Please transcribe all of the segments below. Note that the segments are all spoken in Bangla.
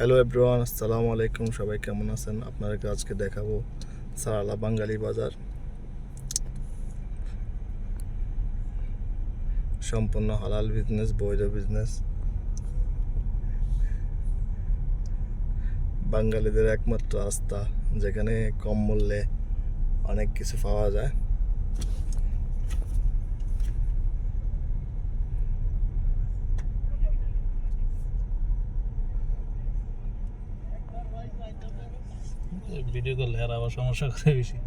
হ্যালো এভরিওয়ান, আসসালামু আলাইকুম। সবাই কেমন আছেন? আপনাদেরকে আজকে দেখাবো সারালা বাঙালি বাজার। সম্পূর্ণ হালাল বিজনেস, বৈধ বিজনেস, বাঙালিদের একমাত্র আস্থা, যেখানে কম মূল্যে অনেক কিছু পাওয়া যায়। ভিডিও করলে আর আবার সমস্যা করে বেশি।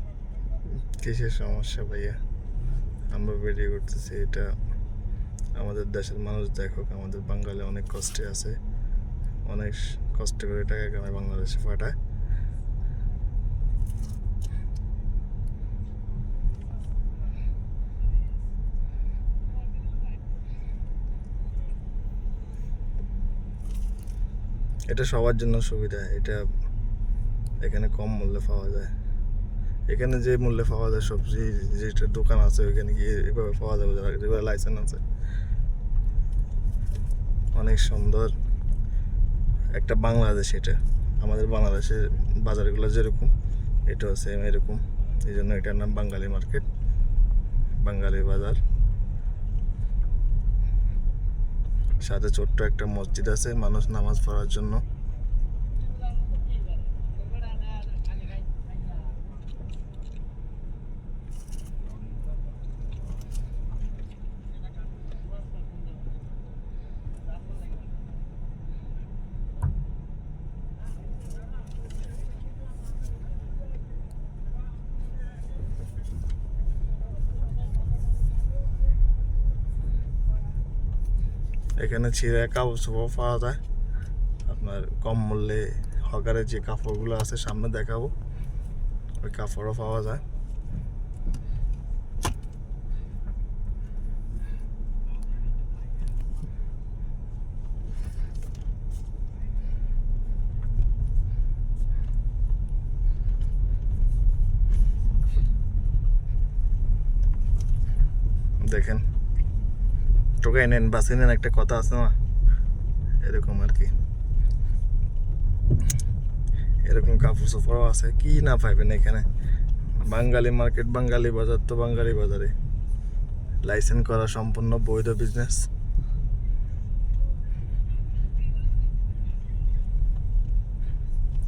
কিসের সমস্যা ভাইয়া? আমরা ভিডিও করতেছি, এটা আমাদের দেশের মানুষ দেখুক। আমাদের বাঙালি অনেক কষ্টে আছে, অনেক কষ্ট করে টাকা কামায় বাংলাদেশে পাঠায়। এটা সবার জন্য সুবিধা। এটা এখানে কম মূল্যে পাওয়া যায়। এখানে যে মূল্যে পাওয়া যায় সবজি, যেটা দোকান আছে ওইখানে গিয়ে এভাবে পাওয়া যাবে, যারা যেভাবে লাইসেন্স আছে। অনেক সুন্দর একটা বাংলাদেশ এটা। আমাদের বাংলাদেশের বাজারগুলো যেরকম, এটাও সেম এরকম। এই জন্য এটার নাম বাঙালি মার্কেট, বাঙালি বাজার। সাথে ছোট্ট একটা মসজিদ আছে মানুষ নামাজ পড়ার জন্য। এখানে ছিঁড়ে কাপড় চোপড় পাওয়া যায় আপনার কম মূল্যে। হকারের যে কাপড়গুলো আছে সামনে দেখাবো, ওই কাপড়ও পাওয়া যায়। দেখেন, টোকাই নেন বাসে নেন, একটা কথা আছে না, এরকম আর কি। এরকম কাপড় চোপড়ও আছে, কি না পাইবেন এখানে। বাঙালি মার্কেট, বাঙালি বাজার তো বাঙালি বাজারে। লাইসেন্স করা সম্পূর্ণ বৈধ বিজনেস।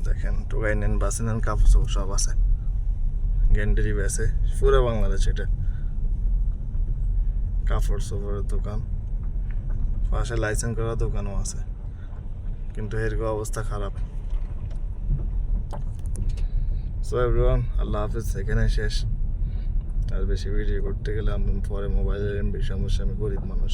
দেখেন, টোকাই নেন বাসে নেন, কাপড় চোপড় সব আছে। গ্যান্ডারি বেছে পুরো বাংলাদেশ এটা। কাপড় চোপড়ের দোকান, পাশে লাইসেন্স করা দোকানও আছে, কিন্তু এরকম অবস্থা খারাপ। সো এভরিওয়ান, আল্লাহ হাফিজ। এখানে শেষ। আর বেশি ভিডিও করতে গেলে আমি পরে মোবাইলের এমবি সমস্যা, আমি গরিব মানুষ।